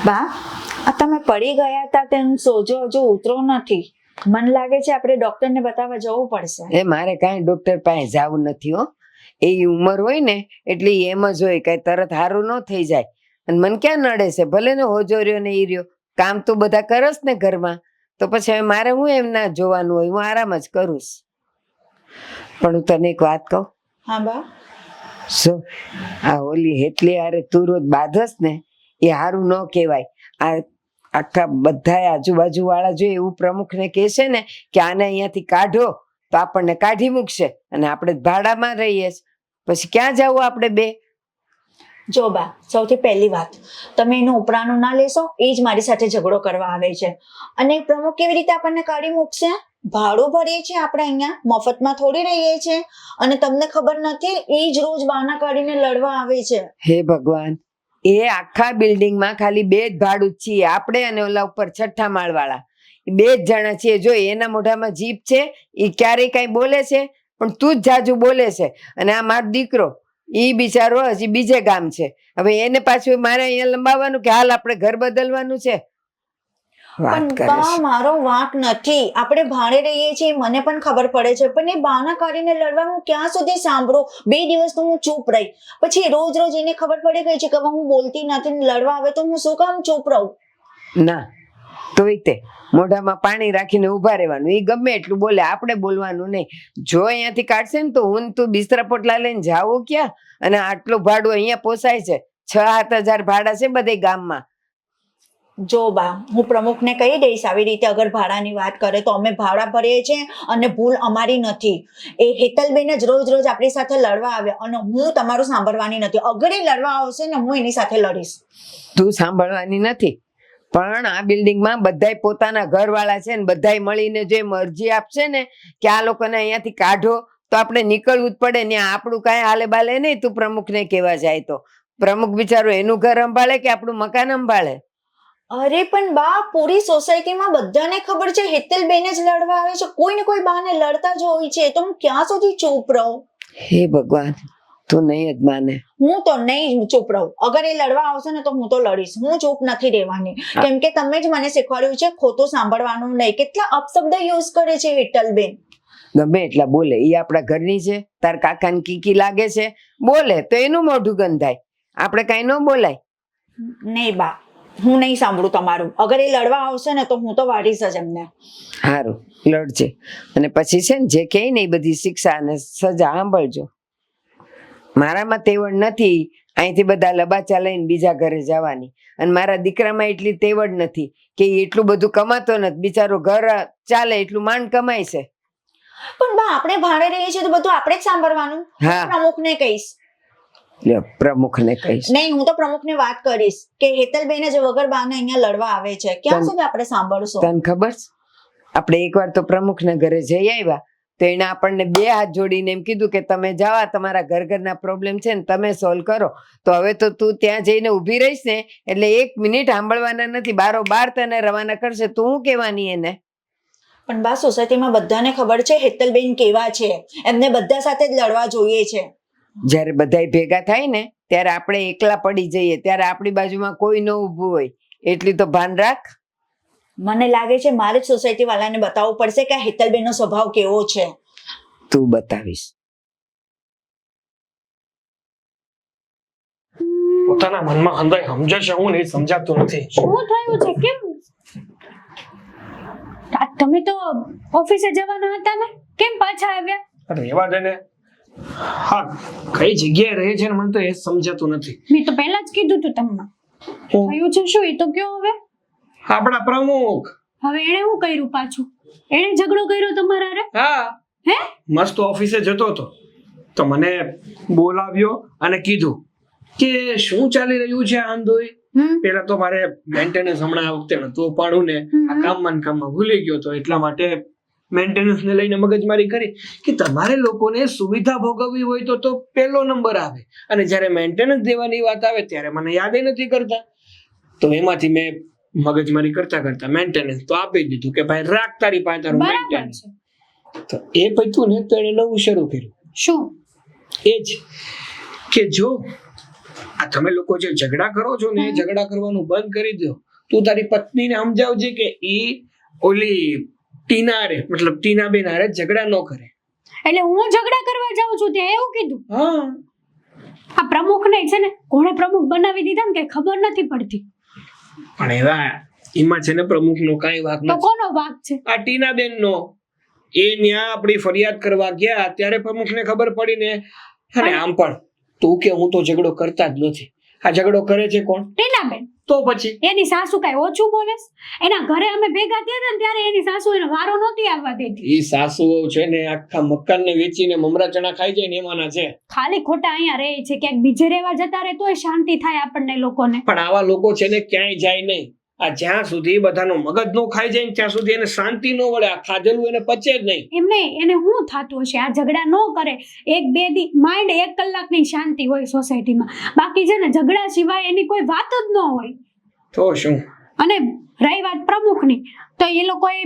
બા, આ તમે પડી ગયા હતા તેનું સોજો હજુ ઉતરો નથી. મને લાગે છે આપણે ડોક્ટરને બતાવવા જવું પડશે. એ મારે કાંઈ ડોક્ટર પાસે જવું નથી હો. એ ઉંમર હોય ને એટલે એમ જ હોય, કઈ તરત સારું ન થઈ જાય. અને મને ક્યાં નડે છે, ભલે ને હોજો રહ્યો ને ઈ રહ્યો, કામ તો બધા કરસ ને ઘરમાં, તો પછી હવે મારે હું એમ ના જોવાનું હોય, હું આરામ જ કરું. પણ હું તને એક વાત કહું. હા બા. શું આ ઓલી હેતલી હારે તું રોજ બાંધસ ને એ સારું ન કહેવાય. આ આખા બધા આજુબાજુ વાળા જો એવું પ્રમુખને કહેશે ને કે આને અહીંયાથી કાઢો, તો આપણને કાઢી મૂકશે અને આપણે ભાડામાં રહીએ. પછી ક્યાં જવું આપણે બે? જો બા, સૌથી પહેલી વાત, તમે એનું ઉપરાનું ના લેશો. એ જ મારી સાથે ઝઘડો કરવા આવે છે. અને પ્રમુખ કેવી રીતે આપણને કાઢી મૂકશે? ભાડું ભરીએ છીએ આપણે, અહીંયા મફતમાં થોડી રહીએ છીએ. અને તમને ખબર નથી, એ જ રોજ બહાના કાઢીને લડવા આવે છે. હે ભગવાન, એ આખા બિલ્ડિંગમાં ખાલી બે જ ભાડું જ છીએ, આપણે અને ઓલા ઉપર છઠ્ઠા માળ વાળા, બે જ જણા છીએ. જો એના મોઢામાં જીભ છે, એ ક્યારેય કઈ બોલે છે? પણ તું જ જાજુ બોલે છે. અને આ મારો દીકરો, ઈ બિચારો હજી બીજે ગામ છે. હવે એને પાછું મારે અહીંયા લંબાવવાનું કે હાલ આપણે ઘર બદલવાનું છે? વાત પણ કરે બા, છે. મારો વાંક નથી. આપણે ભાડે રહીએ છીએ, મને પણ ખબર પડે છે. પણ એ બહાના કાઢીને લડવા હું ક્યાં સુધી સાંભળું? 2 દિવસ તો હું ચૂપ રહી, પછી રોજ રોજ એને ખબર પડી ગઈ છે કે હું બોલતી નથી, લડવા આવે તો હું શું કામ ચૂપ રહું? ના, તોય તે મોઢામાં પાણી રાખીને ઉભા રહેવાનું. એ ગમે એટલું બોલે, આપણે બોલવાનું નહીં. જો અહીંયાથી કાઢશે ને તો હું તું બિસ્તરા પોટલા લઈને જાવું ક્યાં? અને આટલું ભાડું અહીંયા પોસાય છે? 6-7 હજાર ભાડા છે બધે ગામમાં. જો બા, હું પ્રમુખને કહી દઈશ આવી રીતે અગર ભાડાની વાત કરે તો. અમે ભાડા ભરીએ છીએ અને ભૂલ અમારી નથી. એ હેતલબેન જ રોજ રોજ આપણી સાથે લડવા આવે અને હું તમારું સાંભળવાની નથી. અગર એ લડવા આવશે ને, હું એની સાથે લડીશ. તું સાંભળવાની નથી, પણ આ બિલ્ડિંગમાં બધાય પોતાના ઘરવાળા છે ને બધાય મળીને જે મરજી આપશે ને કે આ લોકોને અહીંયાથી કાઢો, તો આપણે નીકળવું જ પડે. ને આપણું કાંઈ હાલે બાલે નહીં. તું પ્રમુખને કહેવા જાય તો પ્રમુખ બિચારો એનું ઘર સંભાળે કે આપણું મકાન સંભાળે? અરે પણ બા, પૂરી સોસાયટીમાં બધાને ખબર છે હેતલબેન જ લડવા આવે છે. કોઈ ને કોઈ બાને લડતા જ હોય છે. તો હું ક્યાં સુધી ચૂપ રહું? હે ભગવાન, તું નહીં જ માને. હું તો નહીં ચૂપ રહું. અગર એ લડવા આવશે ને તો હું તો લડીશ. હું ચૂપ નથી રહેવાની. કેમ કે તમે જ મને શીખવાડ્યું છે ખોટું સાંભળવાનું નહીં. કેટલા અપશબ્દ યુઝ કરે છે હેતલબેન. ગમે એટલા બોલે, એ આપણા ઘરની છે. તાર કાકાને કીકી લાગે છે, બોલે તો એનું મોઢું ગંધાય, આપણે કાંઈ ન બોલાય. નહીં બા, હું નહીં સાંભળું તમારું. અગર એ લડવા આવશે ને તો હું તો વાળીશ જ એમને. સારું, લડજે. અને પછી છે ને જે કહે ને એ બધી શિક્ષા અને સજા સાંભળજો. મારામાં તેવડ નથી અહીંથી બધા લબાચા લઈને બીજા ઘરે જવાની. અને મારા દીકરામાં એટલી તેવડ નથી કે એ એટલું બધું કમાતો નથી. બિચારો ઘર ચાલે એટલું માંડ કમાય છે. પણ બા, આપણે ભાડે રહીએ છીએ તો બધું આપણે જ સાંભળવાનું. હા. પ્રમુખને કહીશ. પ્રમુખને કહીશ? નહીં, હું તો પ્રમુખને વાત કરીશ કે હેતલબેન જ વગર બાને અહીંયા લડવા આવે છે. ક્યાં સુધી આપણે સાંભળશું? તને ખબર છે, આપણે એકવાર તો પ્રમુખના ઘરે જઈ આવ્યા તો એને આપણને 2 હાથ જોડીને એમ કીધું કે તમે જાઓ, તમારા ઘરના પ્રોબ્લેમ છે ને તમે સોલ્વ કરો. તો હવે તો તું ત્યાં જઈને ઊભી રહીશ ને એટલે 1 મિનિટ સાંભળવાના નથી. બારોબાર તને રવાના કરશે. તું શું કહેવાની એને? પણ બા, સોસાયટીમાં બધાને ખબર છે હેતલબેન કેવા છે. એમને બધા સાથે જ લડવા જોઈએ છે. જ્યારે બધાય ભેગા થાય ને ત્યારે આપણે એકલા પડી જઈએ, ત્યારે આપણી બાજુમાં કોઈ ન ઊભું હોય. એટલી તો ભાન રાખ. મને લાગે છે મારે જ સોસાયટી વાળાને બતાવવું પડશે કે હેતલબેનનો સ્વભાવ કેવો છે. તું બતાવીશ. પોતાના મનમાં હંધાય સમજે છે, હું નહીં સમજાતું નથી. શું થયું છે? કેમ તમે તો ઓફિસે જવાના હતા ને, કેમ પાછા આવ્યા? અરે એવા દે ને. હા, કઈ જગ્યાએ રહે છે ને મને તો એ સમજાતું નથી. મેં તો પહેલા જ કીધું તું તમને. થયું છે શું એ તો કયો હવે? આપણા પ્રમુખ. હવે એણે શું કર્યું પાછું? એણે ઝઘડો કર્યો તમારા હારે? હા, હે? મસ્ત ઓફિસે જતો હતો તો મને બોલાવ્યો અને કીધું કે શું ચાલી રહ્યું છે આંધોઈ. પેલા તો મારે મેન્ટેનન્સ હમણાં આ વખતે નતું પાડું ને આ કામમાં ભૂલી ગયો તો એટલા માટે મેન્ટેનન્સ ને લઈને મગજમારી કરી કે તમારે લોકોને સુવિધા ભોગવવી હોય તો પહેલો નંબર આવે, અને જ્યારે મેન્ટેનન્સ દેવાની વાત આવે ત્યારે મને યાદ નથી કરતા. તો એમાંથી મેં મગજમારી કરતા મેન્ટેનન્સ તો આપી દીધું કે ભાઈ રાખ તારી પાસે તારું મેન્ટેનન્સ. તો એ પૈતું ને તો એને નવું શરૂ કર્યું. શું? એ જ કે જો આ તમે લોકો જે ઝઘડા કરો છો ને એ ઝઘડા કરવાનું બંધ કરી દો. તું તારી પત્નીને સમજાવજે કે ઈ ઓલી ટીના રે મતલબ ટીનાબેન હારે ઝઘડા ન કરે. એટલે હું ઝઘડા કરવા જાઉં છું ત્યાં એવું કીધું? હા, આ પ્રમુખને છે ને કોણે પ્રમુખ બનાવી દીધા ને કે ખબર નથી પડતી. પણ એમાં છે ને પ્રમુખનો કાંઈ વાંક તો નથી. કોનો વાંક છે? આ ટીનાબેનનો. એ ન્યા આપણી ફરિયાદ કરવા ગયા ત્યારે પ્રમુખને ખબર પડી ને. અને આમ પણ તું કે હું તો ઝઘડો કરતા જ નથી. આ ઝઘડો કરે છે કોણ? ટીનાબેન. તો પછી એની સાસુ કઈ ઓછું બોલે? એના ઘરે અમે ભેગા થયા હતા ને ત્યારે એની સાસુ એને વારો નહોતી આવવા દેતી. ઈ સાસુઓ છે ને આખા મકાનને વેચીને મમરા ચણા ખાઈ જાય ને એમાંના છે. ખાલી ખોટા અહીંયા રહે છે, ક્યાંક બીજે રહેવા જતા રહે તોય શાંતિ થાય આપણને લોકોને. પણ આવા લોકો છે ને ક્યાંય જાય નહીં. આ જ્યાં સુધી બધાનો મગજ નો ખાઈ જાય ને ત્યાં સુધી એને શાંતિ ન વળે. આ ખાધેલું એને પચે જ નહીં. એમને એને શું થતું હશે? આ ઝઘડા ન કરે, એક બે દી માઇન્ડ 1 કલાકની શાંતિ હોય સોસાયટીમાં, બાકી છે ને ઝઘડા સિવાય એની કોઈ વાત જ ન હોય. તો શું? અને રહી વાત પ્રમુખની, તો એ લોકોએ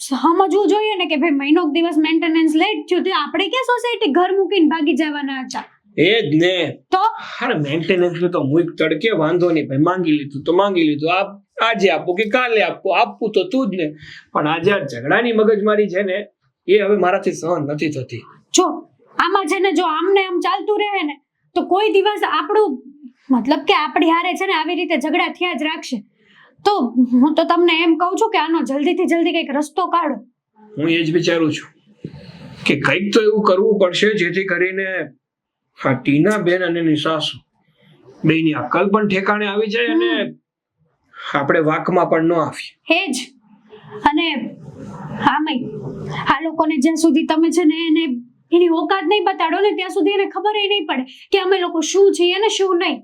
સમજવું જોઈએ ને કે ભાઈ મહિનો દિવસ મેન્ટેનન્સ લેટ થયું તો આપણે ક્યાં સોસાયટી ઘર મૂકીને ભાગી જવાના હતા? એ જ ને. તો અરે મેન્ટેનન્સ નું તો મુઈક તડકે વાંધો નહીં ભાઈ, માંગી લીધું તો માંગી લીધું. આજે આપો કે કાલે આપવું તો તું જ ને. પણ આજે આ ઝઘડાની મગજમારી છે ને એ હવે મારાથી સહન નથી થતી. જો આમાં છે ને જો આમને આમ ચાલતું રહે ને તો કોઈ દિવસ આપણું મતલબ કે આપણી હારે છે ને આવી રીતે ઝઘડા થયા જ રાખશે. તો હું તો તમને એમ કહું છું કે આનો જલ્દીથી જલ્દી કંઈક રસ્તો કાઢો. હું એ જ વિચારું છું કે કંઈક તો એવું કરવું પડશે જેથી કરીને હા ટીનાબેન અને એની સાસુ બેયની અક્કલ પણ ઠેકાણે આવી જાય અને આપણે વાકમાં પણ ન આવીએ. હે જ. અને આ લોકોને જ્યાં સુધી તમે છે ને એને એની ઓકાત નહીં બતાડો ને ત્યાં સુધી એને ખબર નહીં પડે કે અમે લોકો શું છીએ અને શું નહીં.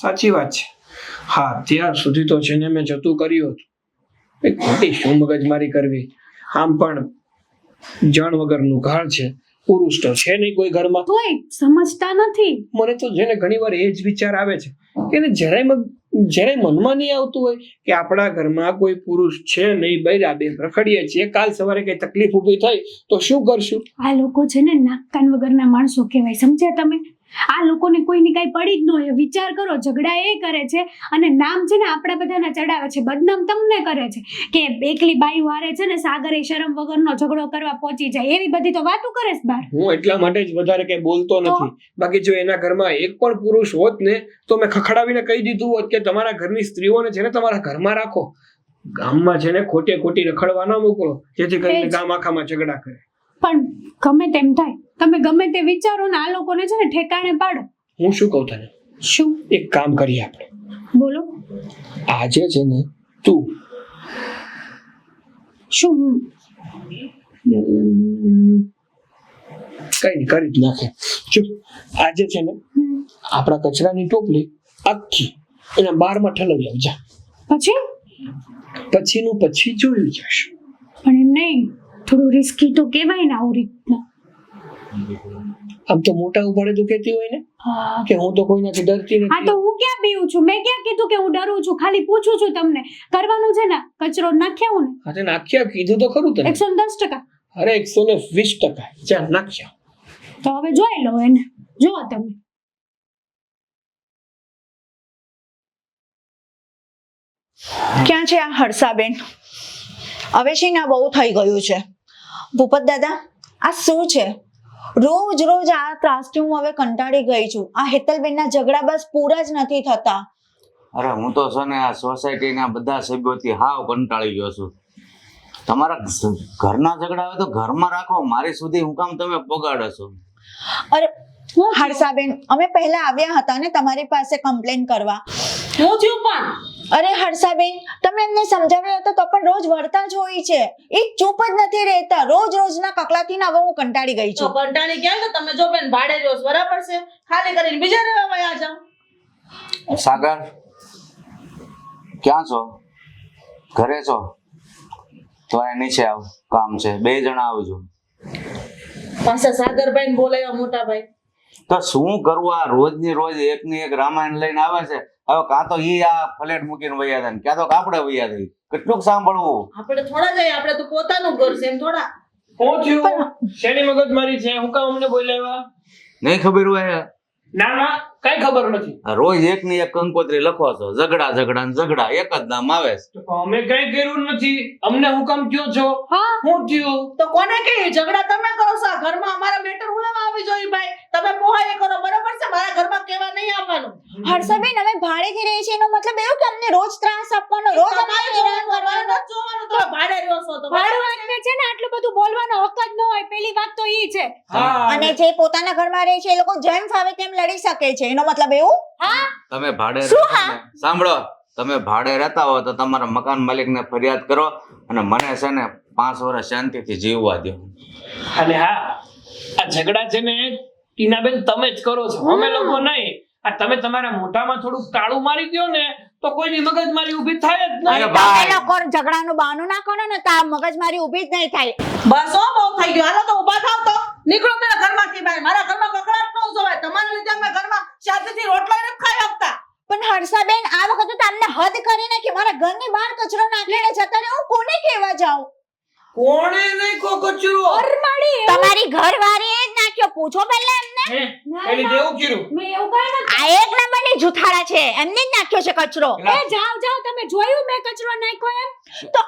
સાચી વાત છે. હા ત્યાર સુધી તો છે ને મેં જતું કર્યું હતું. એક ખોટી શું મગજમારી કરવી. આમ પણ જાણ વગરનું ઘર છે, પુરુષ તો છે નહીં કોઈ ઘરમાં. તોય સમજતા નથી. મને તો જેને ઘણી વાર એ જ વિચાર આવે છે કે એને જરાય મનમાં નહીં આવતું હોય કે આપણા ઘરમાં કોઈ પુરુષ છે નહીં, બૈરા બે રખડીએ છીએ, કાલ સવારે કઈ તકલીફ ઊભી થઈ તો શું કરશું? આ લોકો છે ને નાક કાન વગરના માણસો કહેવાય, સમજ્યા તમે? આ લોકોને કોઈની કઈ પડી જ ન હોય. વિચાર કરો, ઝઘડા એ કરે છે અને નામ છે ને આપણા બધાના ચડાવે છે, બદનામ તમને કરે છે કે એકલી બાઈ હારે છે ને સાગરે શરમ વગરનો ઝઘડો કરવા પહોંચી જાય, એવી બધી તો વાતો કરે છે બહાર. હું એટલા માટે જ વધારે કઈ બોલતો નથી. બાકી જો એના ઘરમાં એક પણ પુરુષ હોત ને તો મેં ખખડાવીને કહી દીધું હોત કે તમારા ઘરની સ્ત્રીઓને છે ને તમારા ઘરમાં રાખો, ગામમાં છે ને ખોટી રખડવા ન મોકલો, જેથી કરીને ગામ આખામાં ઝઘડા કરે. પણ ગમે તેમ થાય, તમે ગમે તે વિચારો ને આ લોકોને છે ને ઠેકાણે પાડો. હું શું કહું તને? શું? એક કામ કરીએ આપણે. બોલો. આજે છે ને તું શું? કઈ નહીં કરી જ નાખે. ચૂપ. આજે છે ને આપણા કચરાની ટોપલી આખી એના બારમાં ઠલવી આવજા. પછીનું પછી જોયું જશે. પણ એમ નહીં, થોડું રિસ્કી તો કહેવાય ને આવું રીતના. આમ તો મોટા ઉપાડે તું કહેતી હોય ને કે હું તો કોઈનાથી ડરતી હા નથી. તો હું ક્યાં બીવું છું? મેં ક્યાં કીધું કે હું ડરું છું? ખાલી પૂછું છું તમને. કરવાનું છે ને, કચરો નાખ્યા હું ને. હા તે નાખ્યા કીધું તો ખરું તને. 110%. અરે 120%. જ્યાં નાખ્યા. તો હવે જોઈ લો એને. જો તમે. ક્યાં છે આ હર્ષાબેન? હવે છે ને આ બહુ થઈ ગયું છે. ભૂપત દાદા, આ શું છે? રોજ આ ત્રાસથી હું હવે કંટાળી ગઈ છું. આ હેતલબેનના ઝઘડા બસ પૂરા જ નથી થતા. અરે હું તો છે ને આ સોસાયટીના બધા સભ્યોથી હાવ કંટાળી ગયો છું. તમારા ઘરના ઝઘડા હોય તો ઘરમાં રાખો, મારી સુધી હું કામ તમે પોગાડો છો? અરે હર્ષાબેન, અમે પહેલા આવ્યા હતા ને તમારી પાસે કમ્પ્લેન કરવા. હું થયું પણ? અરે હર્ષાબેન, તમે એમને સમજાવ્યા હતા તો પણ રોજ વળતા જ હોય છે. એ ચૂપ જ નથી રહેતા. રોજના કકલાથી હવે હું કંટાળી ગઈ તો છું. કંટાળી ગયા તો તમે જો બેન ભાડે રોજ બરાબર છે, ખાલી કરીને બીજા રહેવા વયા જાઓ. સાગર ક્યાં છો? ઘરે છો? તો આ નીચે આવ, કામ છે. 2 જણા આવજો. પાછા સાગરભાઈ બોલાવ્યા મોટા ભાઈ. તો શું કરવું? આ રોજની રોજ એકની એક રામાયણ લઈને આવે છે. હવે કાં તો ઈ આ ફ્લેટ મૂકીને વયા જાય, ક્યાં તો આપણે વયા જઈએ. કેટલું સાંભળવું? આપણે થોડા જઈએ, આપણે તો પોતાનું ઘર છે એમ થોડા. હું થયું? શેની મગજમારી છે? હું કામ અમને બોલાવ્યા? નહીં ખબર હોય? ના કઈ ખબર નથી. આ રોજ એક ની એક કંકોત્રી લખો છો, ઝઘડા ઝઘડા ને ઝઘડા, એક જ નામ આવે છે. તો અમે કઈ કર્યું નથી. અમને હુકમ કયો છો? હા હું થયું? તો કોને કે ઝઘડા તમે કરો છો? આ ઘરમાં અમારા મેટર ઉલેવા આવી જોઈએ ભાઈ. તમે પોહાય કરો બરાબર છે, મારા ઘરમાં કેવા નહીં આવવાનું. હર્ષાબેન અમે ભાડેથી રહીએ છીએ એનો મતલબ એવું કે અમને રોજ ત્રાસ આપવાનો, રોજ તમારે અમારે હેરાન જોવાનું, કરવાનો. તમારે નથી જોવાનું, તમે ભાડે રહ્યો છો તો ભાડું વાતને છે ને આટલું બધું બોલવાનો હક જ ન હોય. પેલી વાત તો ઈ છે. હા, અને જે પોતાના ઘરમાં રહે છે એ લોકો જેમ ફાવે તેમ લડી શકે છે એનો મતલબ એવું? તમે ભાડે શું રહેતા ને, સાંભળો, તમે ભાડે રહેતા હો તો તમારા મકાન માલિકને ફરિયાદ કરો અને મને છે ને 5 વર્ષ શાંતિથી જીવવા દો. અને હા, આ ઝઘડા છે ને ટીનાબેન તમે જ કરો છો, અમે લોકો નહીં. આ તમે તમારા મોઢામાં થોડુંક તાળું મારી દો ને તો કોઈની મગજમારી ઊભી થાય જ અરે નહીં. ભાઈ. તમે લોકો ઝઘડાનું બહાનું ના કરો ને તો આ મગજમારી ઊભી જ નહીં થાય. બસ હો, બહુ થઈ ગયું. હાલો તો ઊભા થાવ તો નીકળો મારા ઘરમાંથી બહાર. મારા ઘરમાં કકડાટ ન જોવાય. તમારા લીધે અમે ઘરમાં શાંતિથી રોટલા નથી ખાઈ શકતા. પણ હર્ષાબેન આ વખતે તમને હદ કરીને કે મારા ઘરની બહાર કચરો નાખીને જતા રહે હું કોને કહેવા જાઉં? કોણે નાખ્યો કચરો? અરમાડી એવું તમારી ઘરવાળીએ જ નાખ્યો, પૂછો પહેલા એમને. હે? એની દેવું કર્યું? મેં એવું કઈ નથી. આ એક નંબરની જુઠાડા છે, એમને જ નાખ્યો છે કચરો. એ જાઓ જાઓ, તમે જોયું મેં કચરો નાખ્યો એમ? તો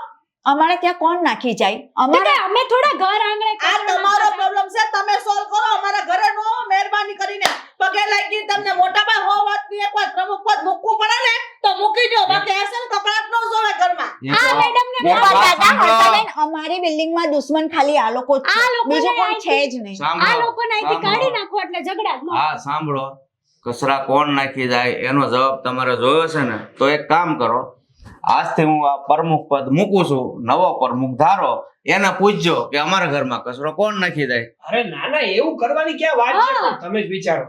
અમારે ત્યાં કોણ નાખી જાય? એટલે અમારે અમે થોડા ઘર આંગણે આ કચરો તમારો નાખતા. પ્રોબ્લેમ છે, તમે સોલ્વ કરો. અમારા ઘરે નો મહેરબાની કરીને પગે લાગી તમને મોટા ભાઈ હો વાતની એક વાર પ્રમુખ પદ મૂકવું પડે ને તો મૂકી દો. બાકી એસે કકડાટ ન જોવે ઘરમાં. આ મેડમને એક પણ વાત દાદા, સાંભળો. હર્ષાબેન, અમારી બિલ્ડિંગમાં દુશ્મન ખાલી આ લોકો જ આ છે, લોકોને બીજું કોઈ છે અહીંથી- જ નહીં. આ સાંભળો, લોકોને અહીંથી કાઢી સાંભળો. નાખો એટલે ઝઘડા જ ન હા સાંભળો, કચરા કોણ નાખી જાય એનો જવાબ તમારે જોયો છે ને, તો એક કામ કરો, આજથી હું આ પ્રમુખ પદ મૂકું છું, નવો પ્રમુખ ધારો, એને પૂછજો કે અમારા ઘરમાં કચરો કોણ નાખી જાય. અરે ના ના, એવું કરવાની ક્યાં વાત છે? પણ તમે જ વિચારો,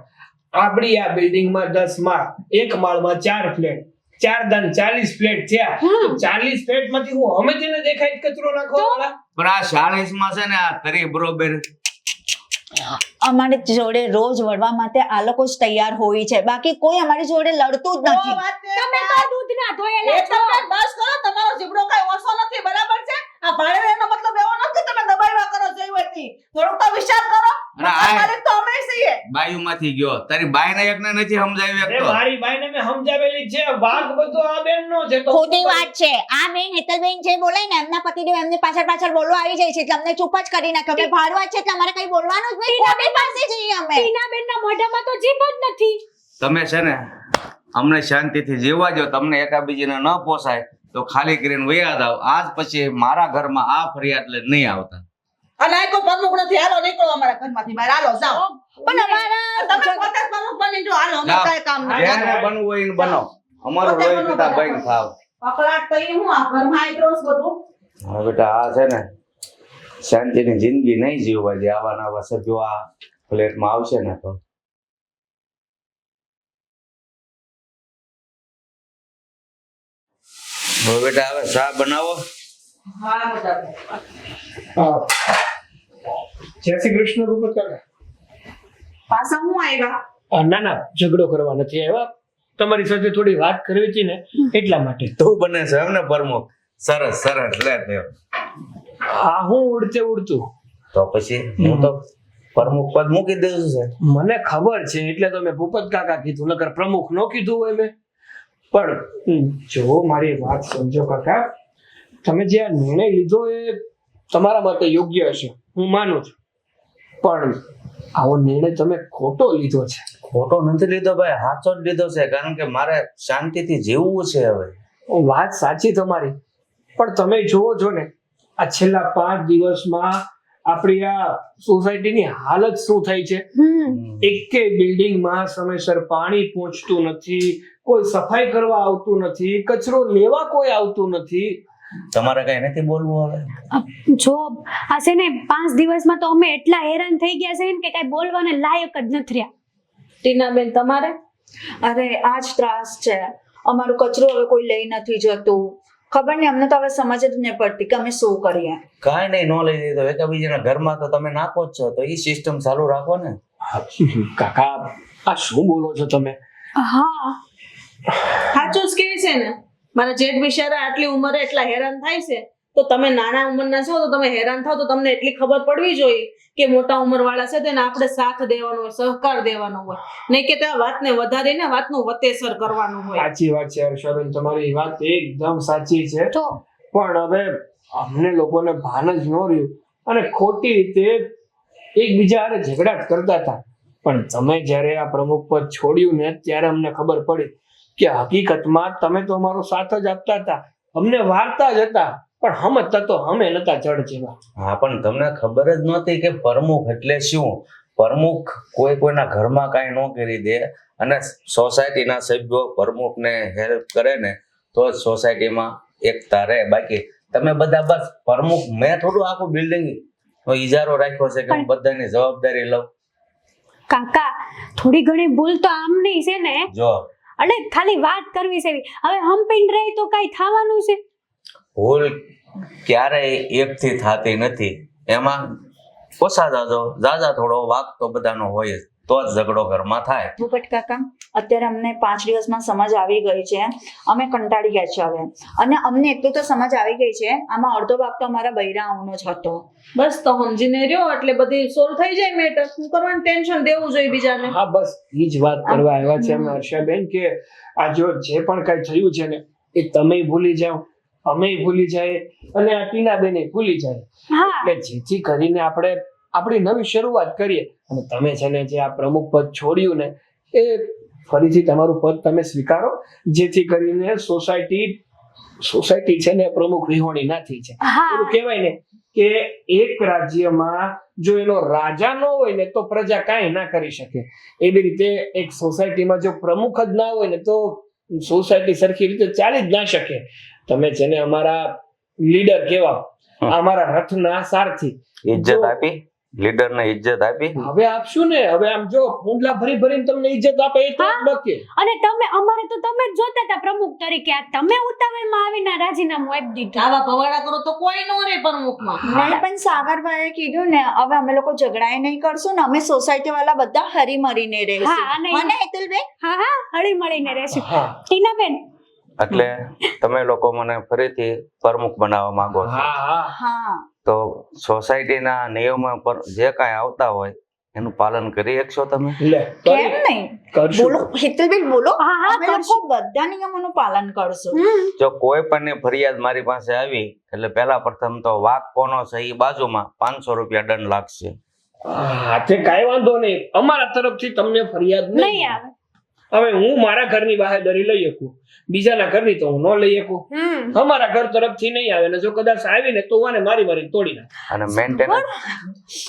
આપણી આ બિલ્ડિંગમાં 10 માળ, એક માળમાં 4 ફ્લેટ, 4 દન 40 ફ્લેટ થયા. તો 40 ફ્લેટમાંથી હું અમે જેને દેખાય જ કચરો નાખવા વાળા? પણ આ 40 માં છે ને આ તરી બરોબર અમારી જોડે રોજ વળવા માટે આ લોકો જ તૈયાર હોય છે, બાકી કોઈ અમારી જોડે લડતું જ ઓ નથી. વાત છે. તમે તો દૂધના ધોયેલા એક છો. તમે બસ કરો. તમારો જીબડો કઈ ઓછો નથી, બરાબર છે? આ ભાડે એનો મતલબ એવો નથી તમે દબાઈવા કરો જઈવાથી. થોડુંક તો વિચાર કરો. અને આ- માલિક તો અમે છીએ. બાયુ માંથી ગયો, તારી બાય ને એકને નથી સમજાવી અરે શકતો. મારી બાઈને મેં સમજાવેલી છે, વાઘ બધો આ બેનનો છે. તો ખોટી વાત છે આ. બેન હેતલબેન જે બોલે ને એમના પતિદેવ એમની પાછળ પાછળ બોલવા આવી જાય છે એટલે અમને ચૂપ જ કરી નાખે. અમે ભાડવા છે એટલે અમારે કઈ બોલવાનું જ નહીં. કોની પાસે જઈએ અમે? ટીનાબેનના મોઢામાં તો જીભ જ નથી. તમે છે ને અમને શાંતિથી જીવવા દો. તમને એકાબીજીને ન પોસાય તો ખાલી કરીને વયા જાવ. આજ પછી મારા ઘરમાં આ ફરિયાદ લઈને નહીં આવતા. અને આ કોઈ પ્રમુખ નથી. હાલો નીકળો અમારા ઘરમાંથી બહાર. હાલો જાઓ. પણ અમારા તમે પોતે જ પ્રમુખ બની જો. હાલો અમે જાઓ. કાંઈ કામ નથી. જેને બનવું હોય એને બનો. અમારું લોહી પીતા ભાઈ ખાવ. પકડાટ તો ઈ હું આ ઘરમાં આવી રહ્યો છું બધું. હવે બેટા આ છે ને શાંતિની જિંદગી નહીં જીવવા દે. આવા નવા સભ્યો આ ફ્લેટમાં આવશે ને તો હવે બેટા હવે ચા બનાવો. હા મોટા ભાઈ. જય શ્રી કૃષ્ણ રૂપક કાકા. પાછા હું આવ્યા. ના ના, ઝઘડો કરવા નથી આવ્યા. તમારી સાથે થોડી વાત કરવી હતી ને એટલા માટે. તું બને છે એમને પ્રમુખ? સરસ સરસ લે તે. હા, હું ઉડતે ઉડતું. તો પછી હું તો પ્રમુખ પદ મૂકી દઉં છે. મને ખબર છે એટલે તો મેં ભૂપત કાકા કીધું, નકર પ્રમુખ નો કીધું હોય મેં. પણ જો મારી વાત સમજો કાકા, તમે જે આ નિર્ણય લીધો એ તમારા માટે યોગ્ય હશે, હું માનું છું. પણ આવો નિર્ણય તમે ખોટો લીધો છે. ખોટો નથી લીધો ભાઈ, સાચો જ લીધો છે. કારણ કે મારે શાંતિથી જીવવું છે હવે. વાત સાચી તમારી, પણ તમે જોવો છો ને આ છેલ્લા 5 દિવસમાં આપણી આ સોસાયટીની હાલત શું થઈ છે. એકે બિલ્ડિંગમાં સમયસર પાણી પહોંચતું નથી, કોઈ સફાઈ કરવા આવતું નથી, કચરો લેવા કોઈ આવતું નથી. તમારે કઈ નથી બોલવું હવે? જો આ છે ને 5 દિવસમાં તો અમે એટલા હેરાન થઈ ગયા છે ને કે કઈ બોલવાને લાયક જ નથી રહ્યા. ટીનાબેન તમારે? અરે આ જ ત્રાસ છે. અમારું કચરો હવે કોઈ લઈ નથી જતું. ખબર નહીં, અમને તો હવે સમજ જ નહીં પડતી કે અમે શું કરીએ. કાંઈ નહીં, નો લઈ લીધો. એકાબીજાના ઘરમાં તો તમે નાખો જ છો, તો એ સિસ્ટમ ચાલુ રાખો ને. કાકા, આ શું બોલો છો તમે? હા સાચું જ કહે છે ને. મારા જેઠ બિચારા આટલી ઉંમરે એટલા હેરાન થાય છે તો તમે નાના ઉંમરના છો તો તમે હેરાન થાવ તો તમને એટલી ખબર પડવી જોઈએ કે મોટા ઉંમરવાળા છે તેને આપણે સાથ દેવાનો હોય, સહકાર દેવાનો હોય, નહીં કે ત્યાં વાતને વધારીને વાતનું વતેસર કરવાનું હોય. સાચી વાત છે હર્ષાબેન, તમારી વાત એકદમ સાચી છે. તો પણ હવે અમને લોકોને ભાન જ ન રહ્યું અને ખોટી રીતે એકબીજા હારે ઝઘડા જ કરતા હતા. પણ તમે જ્યારે આ પ્રમુખ પદ છોડ્યું ને ત્યારે અમને ખબર પડી કે હકીકતમાં તમે તો અમારો સાથ જ આપતા હતા, અમને વાર્તા જ હતા, પણ સમજતા તો અમે નતા જડ જેવા. હા, પણ તમને ખબર જ નહોતી કે પ્રમુખ એટલે શું. પ્રમુખ કોઈના ઘરમાં કાંઈ ન કરી દે અને સોસાયટીના સભ્યો પ્રમુખને હેલ્પ કરે ને તો જ સોસાયટીમાં એકતા રહે. બાકી તમે બધા બસ પ્રમુખ, મેં થોડું આખું બિલ્ડિંગ ઇજારો રાખ્યો છે કે હું બધાની જવાબદારી લઉં. કાકા થોડી ઘણી ભૂલ તો આમની છે ને, જો અને ખાલી વાત કરવી છે એવી. હવે હમ્પિંગ રહે તો કઈ થવાનું છે? ભૂલ ક્યારેય એકથી થતી નથી. એમાં ઓછા જાજા થોડો વાક તો બધાનો હોય જ, તો જ ઝઘડો ઘરમાં થાય. ભૂપત કાકા, અત્યારે અમને 5 દિવસમાં સમજ આવી ગઈ છે, અમે કંટાળી ગયા છે હવે. અને અમને એટલું તો સમજ આવી ગઈ છે, આમાં અડધો ભાગ તો અમારા બૈરાઓનો જ હતો. બસ તો સમજીને રહ્યો એટલે બધી સોલ્વ થઈ જાય મેટર. શું કરવાનું, ટેન્શન દેવું જોઈએ બીજાને. હા, બસ એ જ વાત કરવા આવ્યા છે અમે હર્ષાબેન કે આ જો જે પણ કઈ થયું છે ને એ તમે ભૂલી જાઓ, અમે ભૂલી જાય અને આ ટીનાબેન ભૂલી જાય. હા, એટલે જેથી કરીને આપણે આપણી નવી શરૂઆત કરીએ. અને તમે છે ને જે આ પ્રમુખ પદ છોડ્યું ને એ ફરીથી તમારું પદ તમે સ્વીકારો, જેથી કરીને સોસાયટી છે ને પ્રમુખ વિહોણી ના થઈ છે. હા. એવું કહેવાય ને કે એક રાજ્યમાં જો એનો રાજા ન હોય ને તો પ્રજા કાંઈ ના કરી શકે. એવી રીતે એક સોસાયટીમાં જો પ્રમુખ જ ના હોય ને તો સોસાયટી સરખી રીતે ચાલી જ ના શકે. તમે છે ને અમારા લીડર કેવા, અમારા રથના સારથી. ઇજ્જત આપી, લીડરને ઇજ્જત આપી. હવે આપશું ને, હવે આમ જો ઊંડલા ભરીને તમને ઇજ્જત આપે એ તો જ બાકી. અને તમે અમારે તો તમે જ જોતા હતા પ્રમુખ તરીકે, આ તમે ઉતાવળમાં આવીને રાજીનામું આપી દીધું. આવા ભવાડા કરો તો કોઈ નો રે પ્રમુખમાં. નહીં, પણ સાગરભાઈએ કીધું ને હવે અમે લોકો ઝઘડાએ નહીં કરશું ને, અમે સોસાયટી વાળા બધા હરી મરીને હા, રહીશું. અને અને હેતલબેન, હા હા, હળી મળીને રહેશું. હા ટીનાબેન, એટલે તમે લોકો મને ફરીથી પ્રમુખ બનાવવા માંગો છો. હા હા હા, તો સોસાયટીના નિયમો પર જે કાંઈ આવતા હોય એનું પાલન કરી શકશો તમે? લે કેમ નહીં? કરશું. બોલો હેતલબેન, બોલો. હા, હા, અમે લોકો બધા નિયમોનું પાલન કરશું. જો કોઈ પણ ફરિયાદ મારી પાસે આવી એટલે પહેલા પ્રથમ તો વાક કોનો છે એ બાજુમાં 500 રૂપિયા દંડ લાગશે. હા, તે કાંઈ વાંધો નહીં, અમારા તરફથી તમને ફરિયાદ નહીં નહીં આવે. હવે હું મારા ઘરની બાહેધરી લઈ શકું, બીજાના ઘરની તો હું ન લઈ શકું. અમારા ઘર તરફથી નહીં આવે ને જો કદાચ આવી ને તો હું મારી તોડી નાખ. અને મેન્ટેનન્સ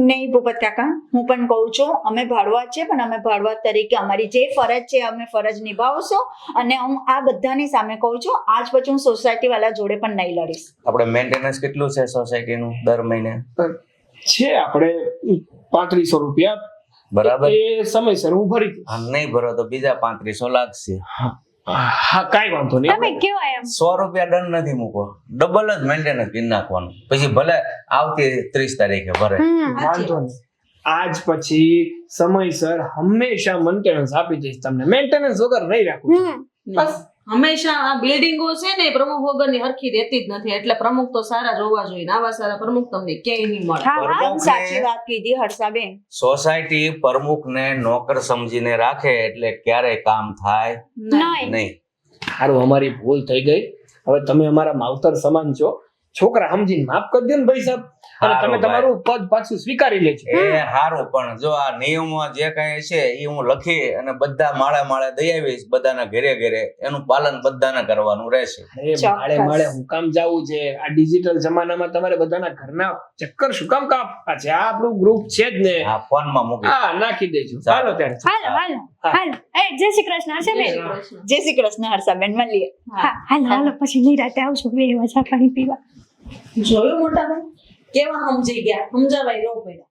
નહીં ભૂપત કાકા, હું પણ કહું છું અમે ભાડુઆત છે, પણ અમે ભાડુઆત તરીકે અમારી જે ફરજ છે અમે ફરજ નિભાવશું. અને હું આ બધાની સામે કહું છું, આજ પછી હું સોસાયટી વાળા જોડે પણ નહીં લડીશ. આપણે મેન્ટેનન્સ કેટલું છે સોસાયટીનું દર મહિને? છે આપણે 3500 રૂપિયા, બરાબર. એ સમયસર હું ભરી દઈશ. હા, નહીં ભરો તો બીજા 3500 લાગશે. હા, કાંઈ વાંધો નહીં. તમે કેવો એમ? 100 રૂપિયા દંડ નથી મૂકો, ડબલ જ મેન્ટેનન્સ કરી નાખવાનું. પછી ભલે આવતી 30 તારીખે ભરે. વાંધો નહીં, આજ પછી સમયસર હંમેશા મેન્ટેનન્સ આપી દઈશ તમને. મેન્ટેનન્સ વગર નહીં રાખું. બસ હંમેશા આ બિલ્ડિંગો છે ને પ્રમુખ વગરની હરખી રહેતી જ નથી. એટલે પ્રમુખ તો સારા જોવા જોઈએ. આવા સારા પ્રમુખ તમને ક્યાંય નહીં મળે. હા, હા. એકદમ સાચી વાત કીધી હર્ષાબેન. સોસાયટી પ્રમુખને નોકર સમજીને રાખે એટલે ક્યારેય કામ થાય નહીં. નહીં. સારું, અમારી ભૂલ થઈ ગઈ. હવે તમે અમારા માવતર સમાન છો, છોકરા સમજીને માફ કરી દો ને ભાઈ સાહેબ. અને તમે હારું તમારું પદ પાછું સ્વીકારી લેજો. એ સારું, પણ જો આ નિયમો જે કઈ છે એ હું લખી અને બધા માળે દઈ આવીશ, બધાના ઘરે એનું પાલન બધાને કરવાનું રહેશે. અરે માળે હું કામ જાવું છે? આ ડિજિટલ જમાનામાં તમારે બધાના ઘરના ચક્કર શું કામ કાપવા છે? આ આપણું ગ્રુપ છે જ ને. આ ફોનમાં મૂકી હા, નાખી દેજો. ચાલો ત્યારે. હાલો. એ જય શ્રી કૃષ્ણ. હશે બેન? જય શ્રી કૃષ્ણ હર્ષાબેન, મળીએ. હા, હાલો પછી નિરાતે આવશું બે ચા પાણી પીવા. જોયું મોટા ભાઈ કેવા સમજી ગયા, સમજાવાય ન પડ્યા.